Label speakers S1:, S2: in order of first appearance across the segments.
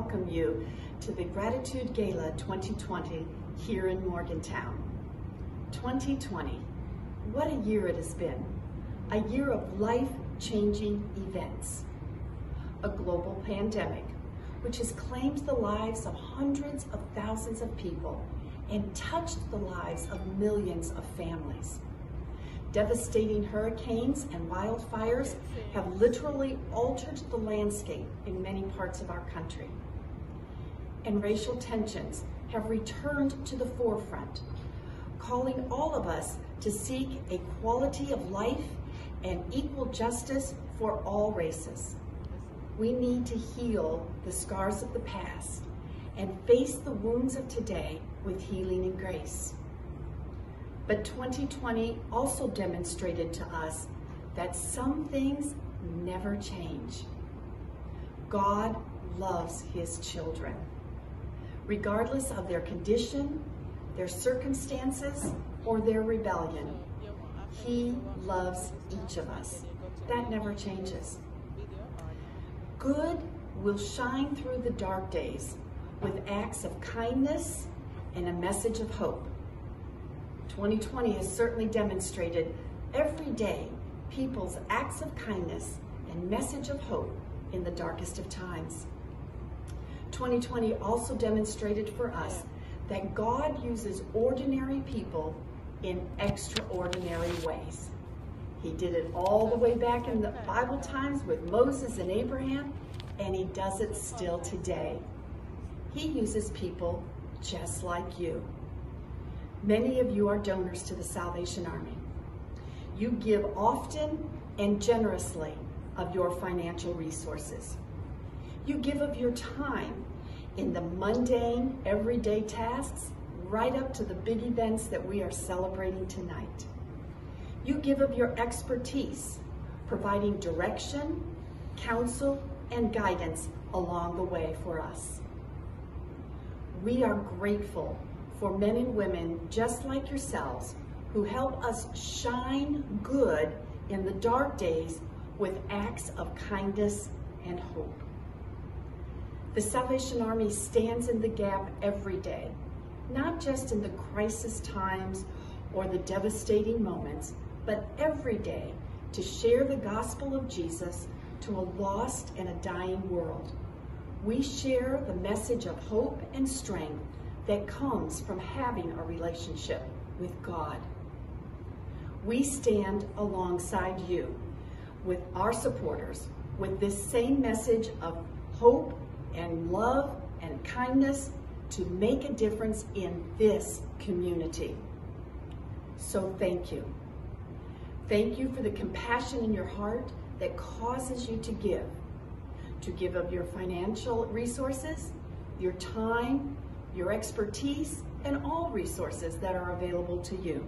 S1: welcome you to the Gratitude Gala 2020 here in Morgantown. 2020, what a year it has been. A year of life-changing events. A global pandemic, which has claimed the lives of hundreds of thousands of people and touched the lives of millions of families. Devastating hurricanes and wildfires have literally altered the landscape in many parts of our country. And racial tensions have returned to the forefront, calling all of us to seek a quality of life and equal justice for all races. We need to heal the scars of the past and face the wounds of today with healing and grace. But 2020 also demonstrated to us that some things never change. God loves his children. Regardless of their condition, their circumstances, or their rebellion, he loves each of us. That never changes. Good will shine through the dark days with acts of kindness and a message of hope. 2020 has certainly demonstrated every day people's acts of kindness and message of hope in the darkest of times. 2020 also demonstrated for us that God uses ordinary people in extraordinary ways. He did it all the way back in the Bible times with Moses and Abraham, and he does it still today. He uses people just like you. Many of you are donors to the Salvation Army. You give often and generously of your financial resources. You give of your time in the mundane, everyday tasks, right up to the big events that we are celebrating tonight. You give of your expertise, providing direction, counsel, and guidance along the way for us. We are grateful for men and women just like yourselves who help us shine good in the dark days with acts of kindness and hope. The Salvation Army stands in the gap every day, not just in the crisis times or the devastating moments, but every day to share the gospel of Jesus to a lost and a dying world. We share the message of hope and strength that comes from having a relationship with God. We stand alongside you with our supporters with this same message of hope and love and kindness to make a difference in this community. So thank you. Thank you for the compassion in your heart that causes you to give of your financial resources, your time, your expertise, and all resources that are available to you.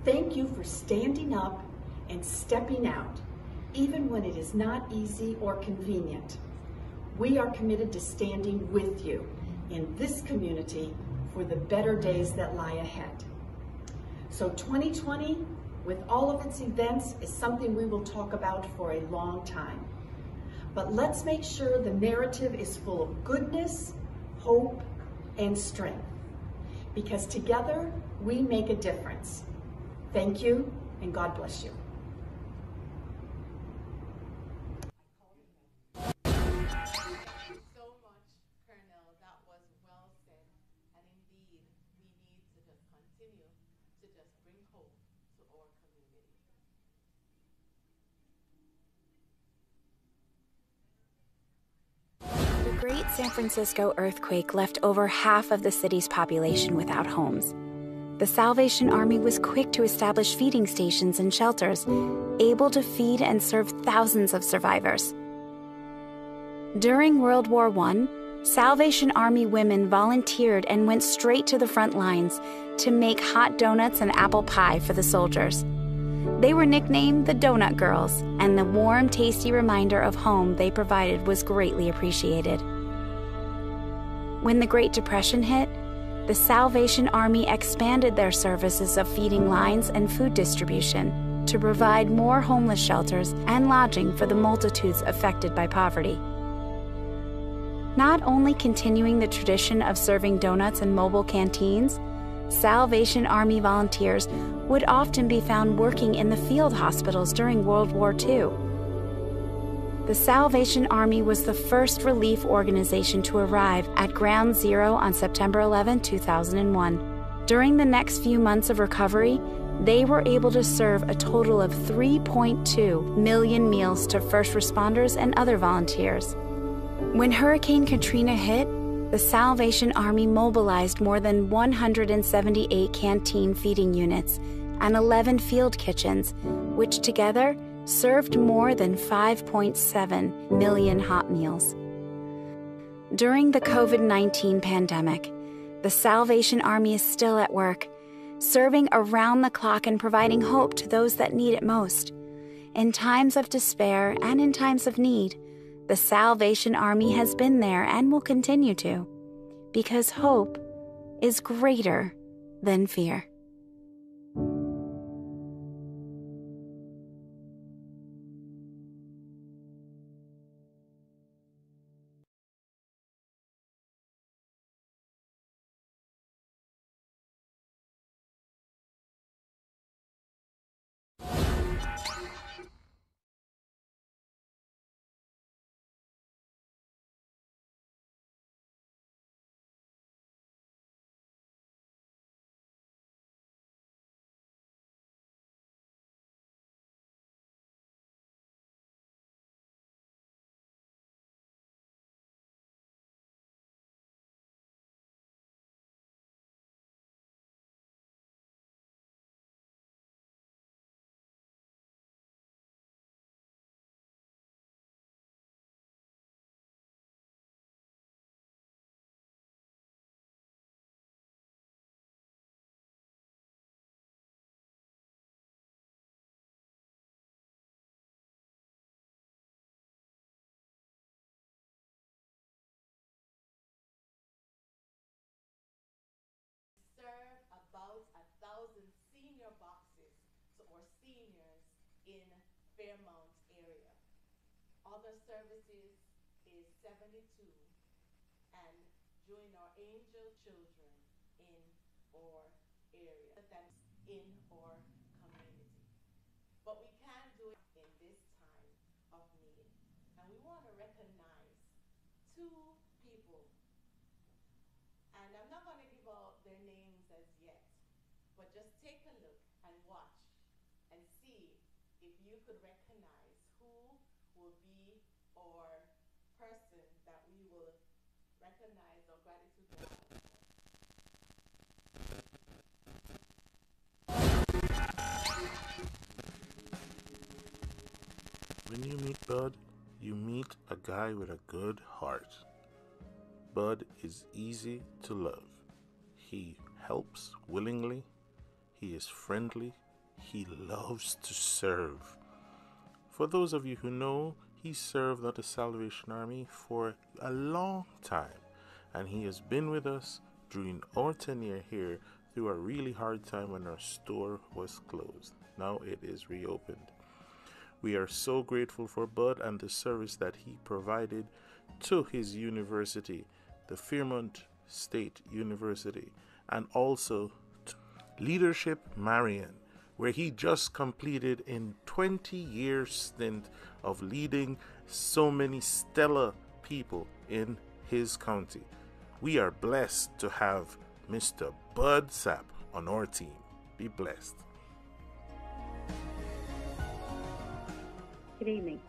S1: Thank you for standing up and stepping out, even when it is not easy or convenient. We are committed to standing with you in this community for the better days that lie ahead. So 2020, with all of its events, is something we will talk about for a long time. But let's make sure the narrative is full of goodness, hope, and strength, because together we make a difference. Thank you, and God bless you.
S2: The Great San Francisco earthquake left over half of the city's population without homes. The Salvation Army was quick to establish feeding stations and shelters, able to feed and serve thousands of survivors. During World War I, Salvation Army women volunteered and went straight to the front lines to make hot donuts and apple pie for the soldiers. They were nicknamed the Donut Girls, and the warm, tasty reminder of home they provided was greatly appreciated. When the Great Depression hit, the Salvation Army expanded their services of feeding lines and food distribution to provide more homeless shelters and lodging for the multitudes affected by poverty. Not only continuing the tradition of serving donuts in mobile canteens, Salvation Army volunteers would often be found working in the field hospitals during World War II. The Salvation Army was the first relief organization to arrive at Ground Zero on September 11, 2001. During the next few months of recovery, they were able to serve a total of 3.2 million meals to first responders and other volunteers. When Hurricane Katrina hit, the Salvation Army mobilized more than 178 canteen feeding units and 11 field kitchens, which together served more than 5.7 million hot meals. During the COVID-19 pandemic, the Salvation Army is still at work, serving around the clock and providing hope to those that need it most. In times of despair and in times of need, the Salvation Army has been there and will continue to, because hope is greater than fear.
S3: Serve about 1,000 senior boxes or seniors in Fairmount area. Other services is 72 and join our angel children in our area, that's in our community. But we can't do it in this time of need. And we want to recognize two people. And I'm not going to give out their names as yet, but just take a look and watch and see if you could recognize who will be our person that we will recognize our gratitude.
S4: When you meet Bud, you meet a guy with a good heart. Bud is easy to love. He helps willingly. He is friendly. He loves to serve. For those of you who know, he served at the Salvation Army for a long time, and he has been with us during our tenure here through a really hard time when our store was closed. Now it is reopened. We are so grateful for Bud and the service that he provided to his university, the Fairmount State University, and also Leadership Marion, where he just completed a 20-year stint of leading so many stellar people in his county. We are blessed to have Mr. Bud Sapp on our team. Be blessed.
S5: Good evening.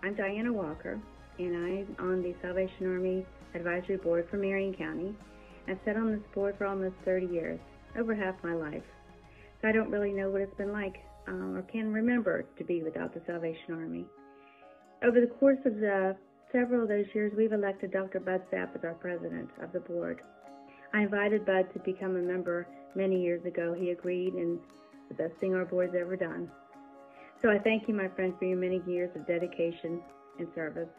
S5: I'm Diana Walker, and I'm on the Salvation Army Advisory Board for Marion County. I've sat on this board for almost 30 years, over half my life. So I don't really know what it's been like or can remember to be without the Salvation Army. Over the course of several of those years, we've elected Dr. Bud Sapp as our president of the board. I invited Bud to become a member many years ago. He agreed, and it's the best thing our board's ever done. So I thank you, my friend, for your many years of dedication and service,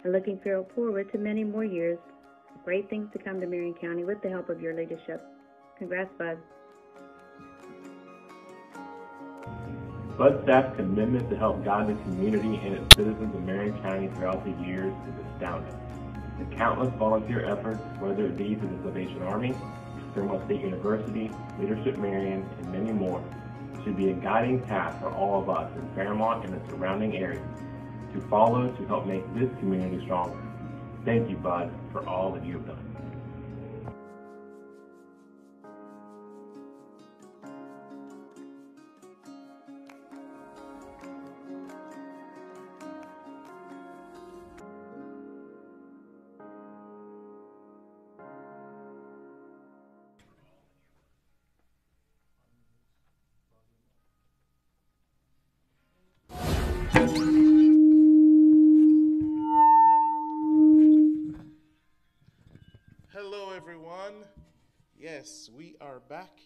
S5: and looking forward to many more years of great things to come to Marion County with the help of your leadership. Congrats, Bud.
S6: Bud Sapp's commitment to help guide the community and its citizens of Marion County throughout the years is astounding. The countless volunteer efforts, whether it be through the Salvation Army, Fairmont State University, Leadership Marion, and many more, should be a guiding path for all of us in Fairmont and the surrounding areas to follow to help make this community stronger. Thank you, Bud, for all that you have done.
S4: Hello, everyone. Yes, we are back.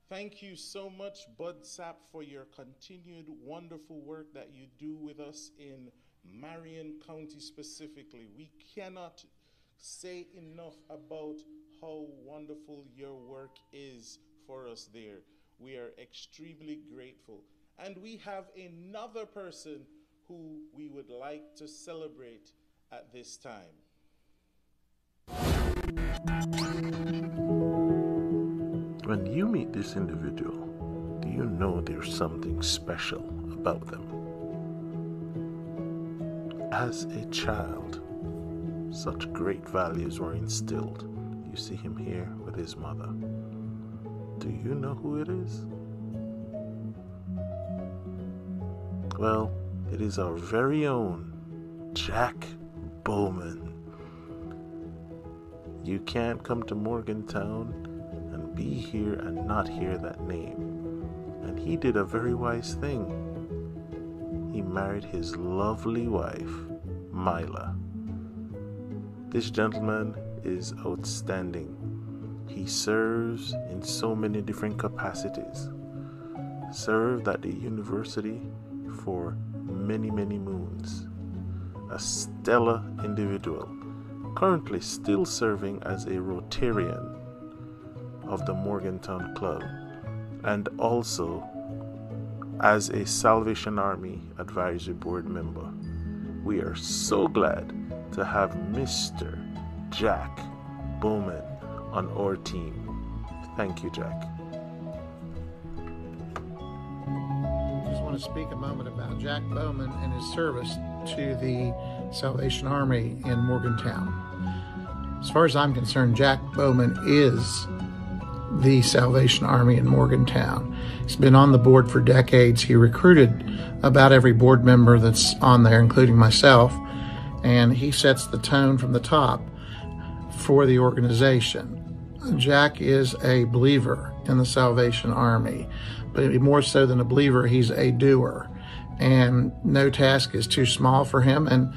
S4: Thank you so much, Bud Sapp, for your continued wonderful work that you do with us in Marion County specifically. We cannot say enough about how wonderful your work is for us there. We are extremely grateful. And we have another person who we would like to celebrate at this time. When you meet this individual, do you know there's something special about them? As a child, such great values were instilled. You see him here with his mother. Do you know who it is? Well, it is our very own Jack Bowman. You can't come to Morgantown and be here and not hear that name. And he did a very wise thing. He married his lovely wife, Mila. This gentleman is outstanding. He serves in so many different capacities. Served at the university for many, many moons. A stellar individual. Currently still serving as a Rotarian of the Morgantown Club and also as a Salvation Army Advisory Board member. We are so glad to have Mr. Jack Bowman on our team. Thank you, Jack.
S7: I just want to speak a moment about Jack Bowman and his service to the Salvation Army in Morgantown. As far as I'm concerned, Jack Bowman is the Salvation Army in Morgantown. He's been on the board for decades. He recruited about every board member that's on there, including myself, and he sets the tone from the top for the organization. Jack is a believer in the Salvation Army, but more so than a believer, he's a doer. And no task is too small for him, and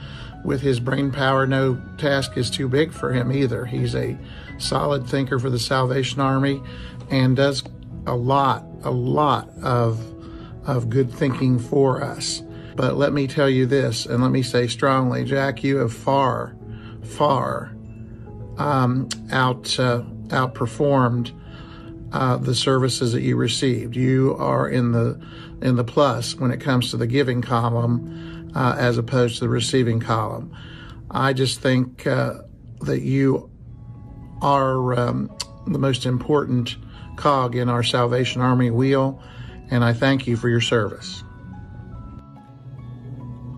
S7: with his brain power, no task is too big for him either. He's a solid thinker for the Salvation Army and does a lot of good thinking for us. But let me tell you this, and let me say strongly, Jack, you have far outperformed the services that you received. You are in the plus when it comes to the giving column as opposed to the receiving column. I just think that you are the most important cog in our Salvation Army wheel, and I thank you for your service.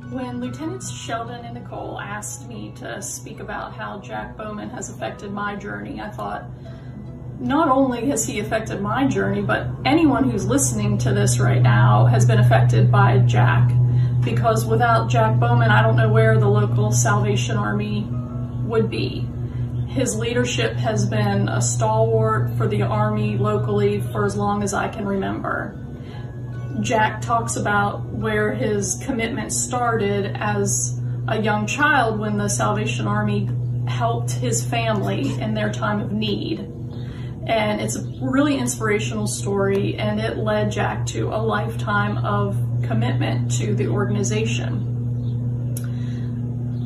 S8: When Lieutenants Sheldon and Nicole asked me to speak about how Jack Bowman has affected my journey, I thought, not only has he affected my journey, but anyone who's listening to this right now has been affected by Jack. Because without Jack Bowman, I don't know where the local Salvation Army would be. His leadership has been a stalwart for the Army locally for as long as I can remember. Jack talks about where his commitment started as a young child when the Salvation Army helped his family in their time of need. And it's a really inspirational story, and it led Jack to a lifetime of commitment to the organization.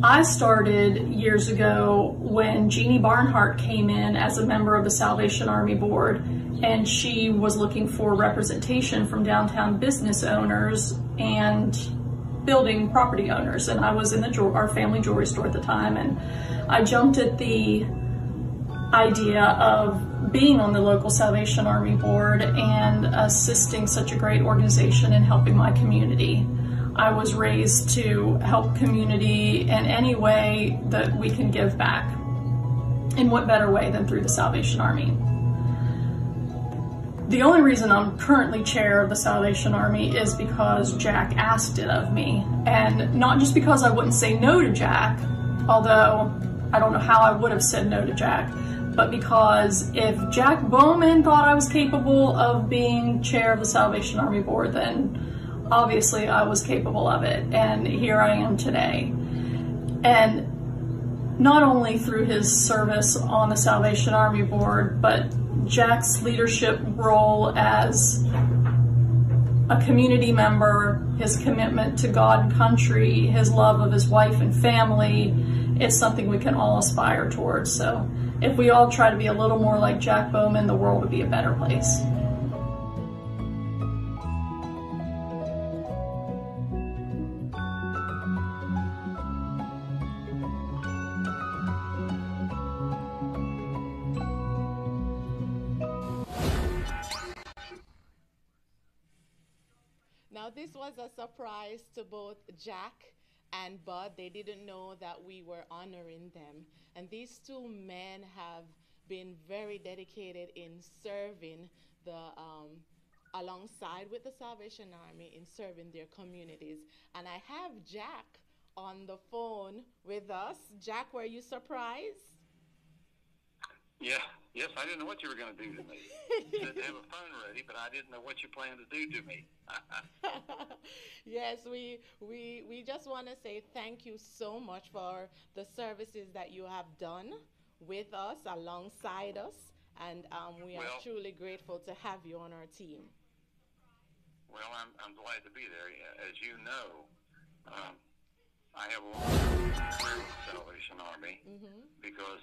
S8: I started years ago when Jeannie Barnhart came in as a member of the Salvation Army Board, and she was looking for representation from downtown business owners, and building property owners, and I was in our family jewelry store at the time, and I jumped at the idea of being on the local Salvation Army board and assisting such a great organization in helping my community. I was raised to help community in any way that we can give back. In what better way than through the Salvation Army? The only reason I'm currently chair of the Salvation Army is because Jack asked it of me. And not just because I wouldn't say no to Jack, although I don't know how I would have said no to Jack, but because if Jack Bowman thought I was capable of being chair of the Salvation Army board, then obviously I was capable of it. And here I am today. And not only through his service on the Salvation Army board, but Jack's leadership role as a community member, his commitment to God and country, his love of his wife and family, it's something we can all aspire towards. So if we all try to be a little more like Jack Bowman, the world would be a better place.
S3: Now, this was a surprise to both Jack and Bud. They didn't know that we were honoring them. And these two men have been very dedicated in serving alongside with the Salvation Army in serving their communities. And I have Jack on the phone with us. Jack, were you surprised?
S9: Yeah. Yes, I didn't know what you were going to do to me. You said to have a phone ready, but I didn't know what you planned to do to me.
S3: Yes, we just want to say thank you so much for the services that you have done with us, alongside us, and we are truly grateful to have you on our team.
S9: Well, I'm glad to be there. As you know, I have a long career with the Salvation Army because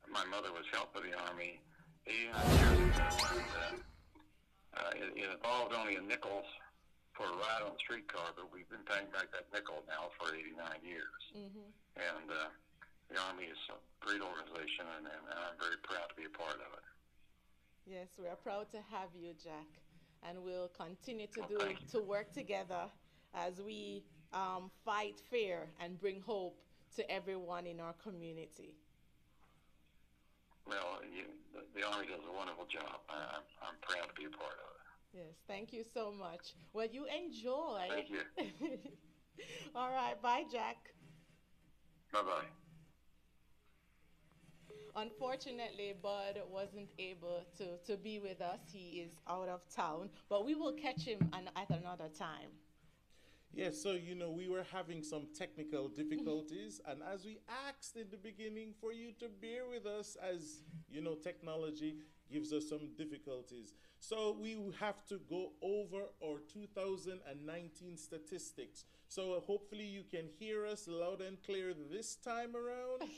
S9: my mother was help of the Army 89 years ago, and it involved only a nickel for a ride on the streetcar, but we've been paying back that nickel now for 89 years. And the Army is a great organization, and I'm very proud to be a part of it.
S3: Yes, we are proud to have you, Jack, and we'll continue to work together as we fight fear and bring hope to everyone in our community.
S9: Well, the Army does a wonderful job. I'm proud to be a part of it.
S3: Yes, thank you so much. Well, you enjoy.
S9: Thank you.
S3: All right, bye, Jack.
S9: Bye-bye.
S3: Unfortunately, Bud wasn't able to be with us. He is out of town, but we will catch him at another time.
S4: Yes, so, we were having some technical difficulties, and as we asked in the beginning for you to bear with us, as, technology gives us some difficulties. So we have to go over our 2019 statistics. So hopefully you can hear us loud and clear this time around.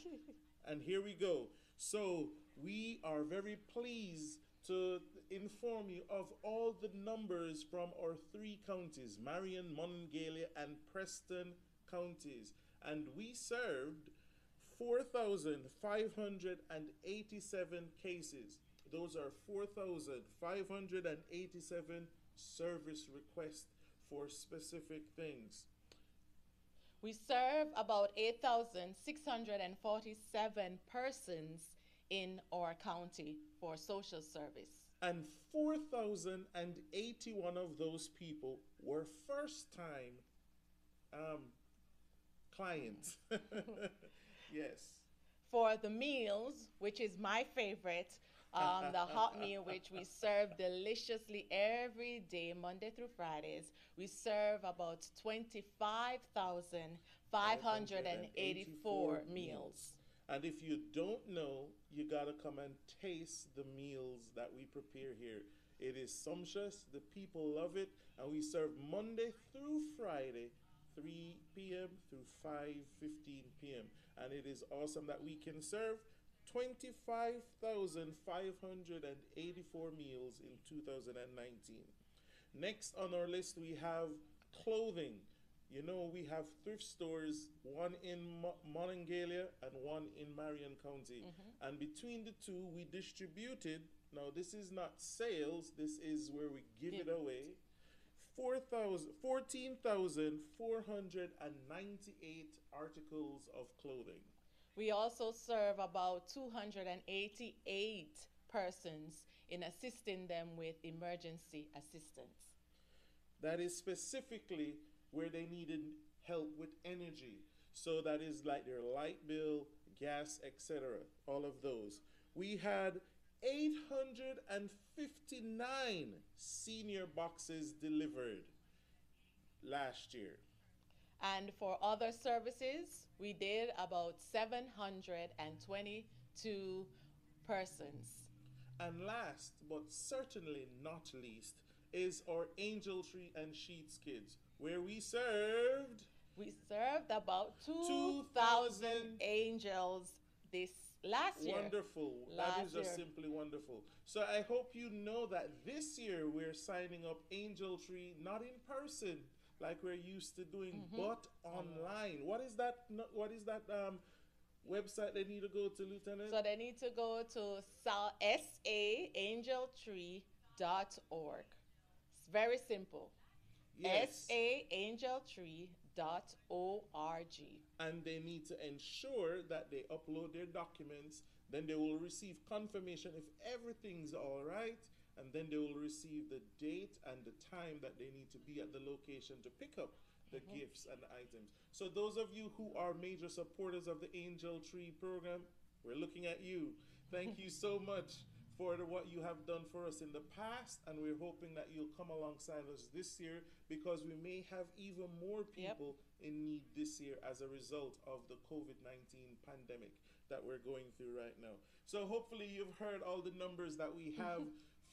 S4: And here we go. So we are very pleased to inform you of all the numbers from our 3 counties, Marion, Monongalia, and Preston counties. And we served 4,587 cases. Those are 4,587 service requests for specific things.
S3: We serve about 8,647 persons in our county for social service.
S4: And 4,081 of those people were first-time clients. Yes.
S3: For the meals, which is my favorite, the hot meal, which we serve deliciously every day, Monday through Fridays, we serve about 25,584 meals.
S4: And if you don't know, you gotta come and taste the meals that we prepare here. It is sumptuous, the people love it, and we serve Monday through Friday, 3 p.m. through 5:15 p.m. And it is awesome that we can serve 25,584 meals in 2019. Next on our list, we have clothing. You know, we have thrift stores, one in Monongalia and one in Marion County. And between the two, we distributed, now this is not sales, this is where we give it away, 14,498 articles of clothing.
S3: We also serve about 288 persons in assisting them with emergency assistance.
S4: That is specifically where they needed help with energy. So that is like their light bill, gas, etc. All of those. We had 859 senior boxes delivered last year.
S3: And for other services, we did about 722 persons.
S4: And last, but certainly not least, is our Angel Tree and Sheets Kids, where we served
S3: about 2,000 angels this last year.
S4: Wonderful. That is just simply wonderful. So I hope you know that this year we're signing up Angel Tree, not in person like we're used to doing, but online. What is that? Website they need to go to, Lieutenant?
S3: So they need to go to saangeltree.org. It's very simple.
S4: Yes.
S3: saangeltree.org.
S4: And they need to ensure that they upload their documents. Then they will receive confirmation if everything's all right. And then they will receive the date and the time that they need to be at the location to pick up the gifts and items. So those of you who are major supporters of the Angel Tree program, we're looking at you. Thank you so much for what you have done for us in the past, and we're hoping that you'll come alongside us this year, because we may have even more people in need this year as a result of the COVID-19 pandemic that we're going through right now. So hopefully you've heard all the numbers that we have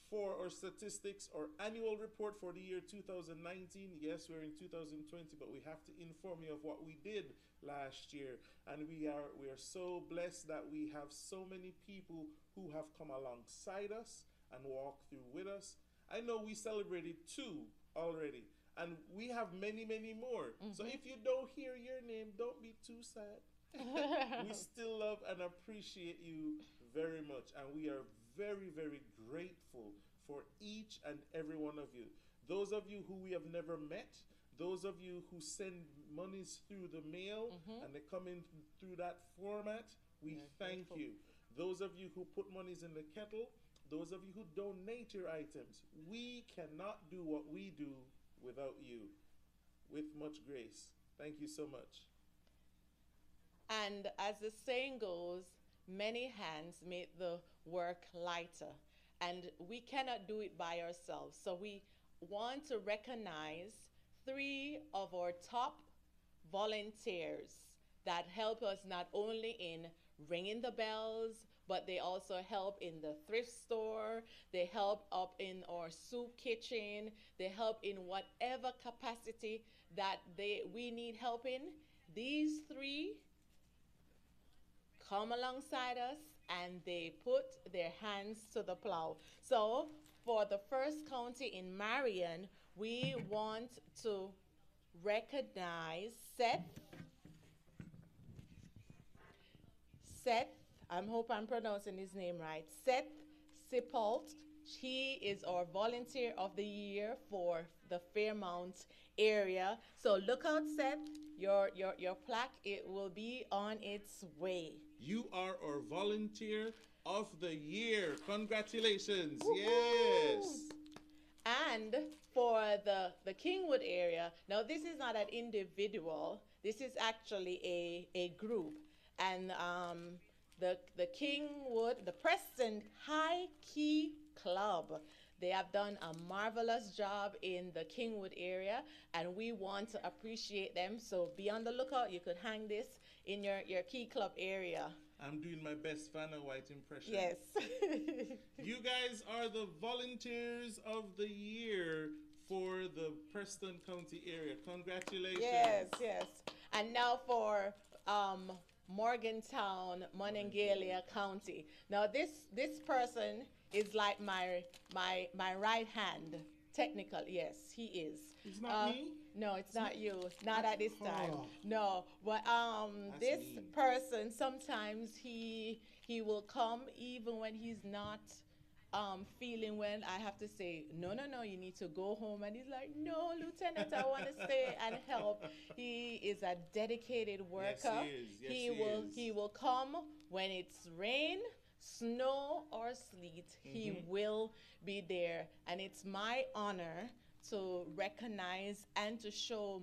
S4: for our statistics, our annual report for the year 2019. Yes, we're in 2020, but we have to inform you of what we did last year. And we are so blessed that we have so many people who have come alongside us and walked through with us. I know we celebrated 2 already, and we have many, many more. So if you don't hear your name, don't be too sad. We still love and appreciate you very much, and we are very, very grateful for each and every one of you. Those of you who we have never met, those of you who send monies through the mail and they come in through that format, we thank you. Those of you who put monies in the kettle, those of you who donate your items, we cannot do what we do without you. With much grace. Thank you so much.
S3: And as the saying goes, many hands make the work lighter, and we cannot do it by ourselves. So we want to recognize 3 of our top volunteers that help us not only in ringing the bells, but they also help in the thrift store, they help up in our soup kitchen, they help in whatever capacity that we need help in. These 3 come alongside us and they put their hands to the plow. So for the first county in Marion, we want to recognize Seth, I hope I'm pronouncing his name right, Seth Sipolt. He is our volunteer of the year for the Fairmount area. So look out, Seth, your plaque, it will be on its way.
S4: You are our volunteer of the year. Congratulations. Yes.
S3: And for the Kingwood area, now this is not an individual, this is actually a group. And the Kingwood, the Preston High Key Club, they have done a marvelous job in the Kingwood area, and we want to appreciate them. So be on the lookout. You could hang this in your Key Club area.
S4: I'm doing my best Vanna White impression.
S3: Yes.
S4: You guys are the volunteers of the year for the Preston County area. Congratulations.
S3: Yes, yes. And now for Morgantown, Monongalia County. Now this person is like my right hand Technical, yes, he is.
S4: It's not me?
S3: No, it's not you. Not at this time.
S4: Oh.
S3: No, but this
S4: mean.
S3: person sometimes he will come even when he's not feeling well. I have to say, no, you need to go home, and he's like, no, Lieutenant, I want to stay and help. He is a dedicated worker.
S4: Yes, he is. Yes,
S3: He will come when it's rain, snow, or sleet. He will be there, and it's my honor to recognize and to show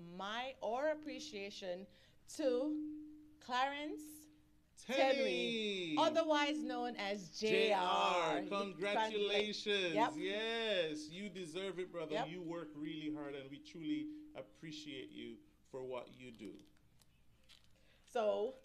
S3: our appreciation to Clarence Tenry, otherwise known as JR.
S4: Congratulations.
S3: Yep.
S4: Yes, you deserve it, brother.
S3: Yep.
S4: You work really hard, and we truly appreciate you for what you do.
S3: So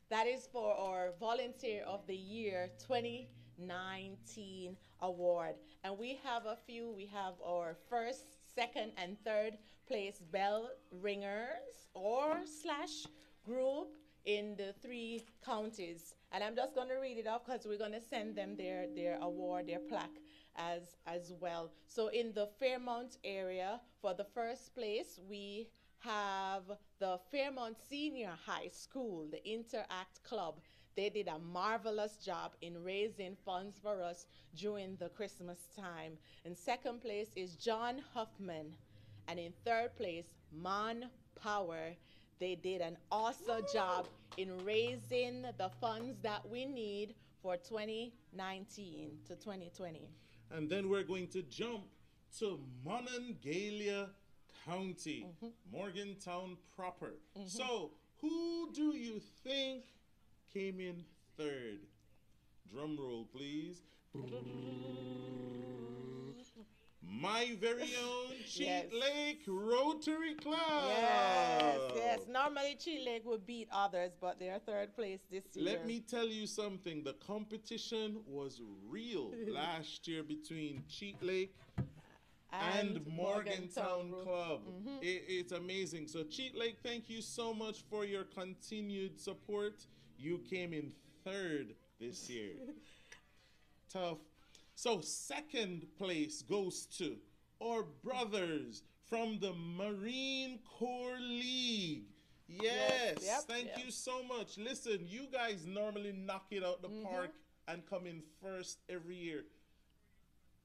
S3: that is for our Volunteer of the Year 2019 award. And we have a few. We have our first, second, and third place bell ringers / group in the 3 counties. And I'm just going to read it off because we're going to send them their award, their plaque as well. So in the Fairmont area, for the first place, we have the Fairmont Senior High School, the Interact Club. They did a marvelous job in raising funds for us during the Christmas time. In second place is John Huffman. And in third place, Mon Power. They did an awesome job in raising the funds that we need for 2019 to 2020.
S4: And then we're going to jump to Monongalia County, Morgantown proper. So, who do you think came in third? Drum roll, please. My very own Cheat Lake Rotary Club.
S3: Yes. Normally Cheat Lake would beat others, but they're third place this year.
S4: Let me tell you something. The competition was real last year between Cheat Lake and Morgantown Club. It's amazing. So Cheat Lake, thank you so much for your continued support. You came in third this year. Tough. So second place goes to our brothers from the Marine Corps League. Yes, thank you so much. Listen, you guys normally knock it out the park and come in first every year.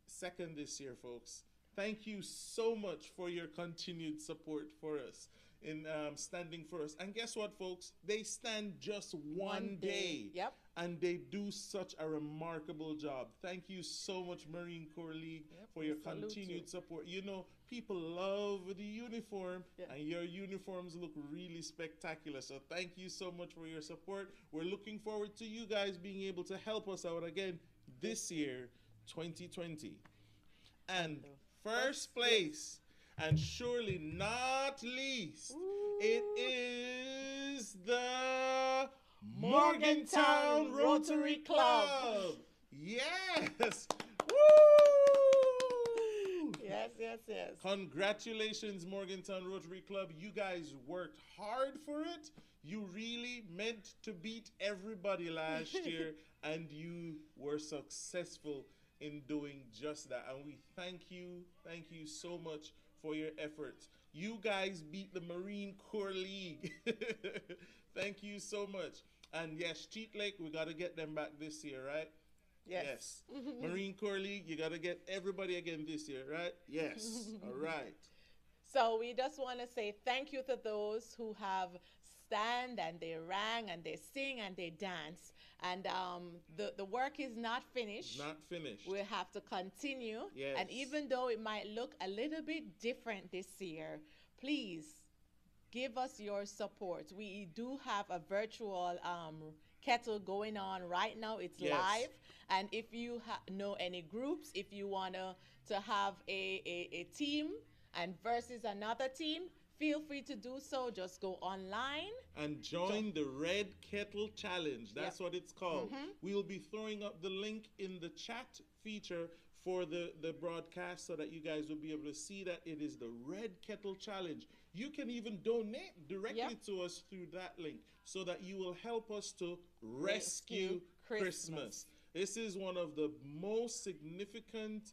S4: Second this year, folks. Thank you so much for your continued support for us in standing for us. And guess what, folks? They stand just one day.
S3: Yep.
S4: And they do such a remarkable job. Thank you so much, Marine Corps League, for your continued support. You know, people love the uniform, and your uniforms look really spectacular. So thank you so much for your support. We're looking forward to you guys being able to help us out again this year, 2020. And first place, and surely not least, it is the Morgantown Rotary Club. Yes. Woo!
S3: Yes.
S4: Congratulations, Morgantown Rotary Club. You guys worked hard for it. You really meant to beat everybody last year, and you were successful in doing just that. And we thank you so much for your efforts. You guys beat the Marine Corps League. Thank you so much. And yes, Cheat Lake, we got to get them back this year, right? Yes. Marine Corps League, you got to get everybody again this year, right? Yes. All right.
S3: So we just want to say thank you to those who have stand and they rang and they sing and they dance. And the work is not finished.
S4: Not finished.
S3: We'll have to continue.
S4: Yes.
S3: And even though it might look a little bit different this year, please give us your support. We do have a virtual kettle going on right now. It's live. And if you know any groups, if you want to have a team and versus another team, feel free to do so. Just go online
S4: and join the Red Kettle Challenge. That's what it's called. We'll be throwing up the link in the chat feature for the broadcast so that you guys will be able to see that it is the Red Kettle Challenge. You can even donate directly to us through that link so that you will help us to rescue Christmas. This is one of the most significant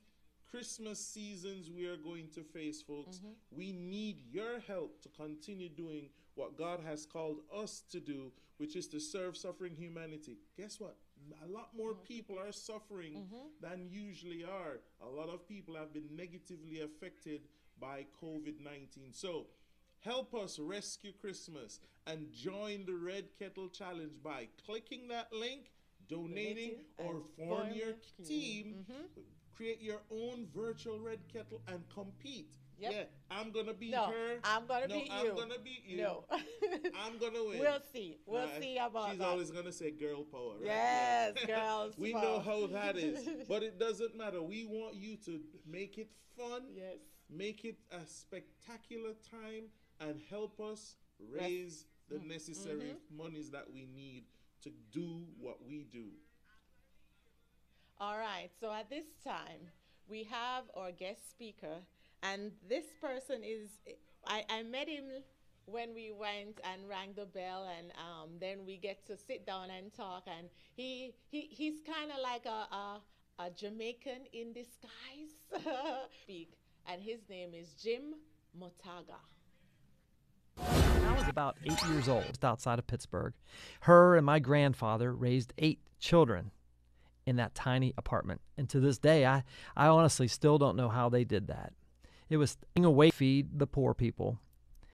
S4: Christmas seasons we are going to face, folks. We need your help to continue doing what God has called us to do, which is to serve suffering humanity. Guess what? A lot more people are suffering than usually are. A lot of people have been negatively affected by COVID-19. So help us rescue Christmas and join the Red Kettle Challenge by clicking that link, donating, or form your team. Create your own virtual Red Kettle and compete.
S3: Yep.
S4: Yeah, I'm gonna beat
S3: No,
S4: her.
S3: I'm gonna beat you.
S4: I'm gonna beat you.
S3: No.
S4: I'm gonna win.
S3: We'll see. We'll see about
S4: She's
S3: that.
S4: always gonna say girl power, right?
S3: Yes,
S4: Yeah.
S3: girls
S4: We
S3: power.
S4: know how that is, but it doesn't matter. We want you to make it fun.
S3: Yes.
S4: Make it a spectacular time and help us raise the necessary monies that we need to do what we do.
S3: All right, so at this time, we have our guest speaker, and this person is, I met him when we went and rang the bell, and then we get to sit down and talk, and he's kind of like a Jamaican in disguise, and his name is Jim Motaga.
S10: I was about 8 years old, just outside of Pittsburgh. Her and my grandfather raised 8 children in that tiny apartment. And to this day, I honestly still don't know how they did that. It was taking away to feed the poor people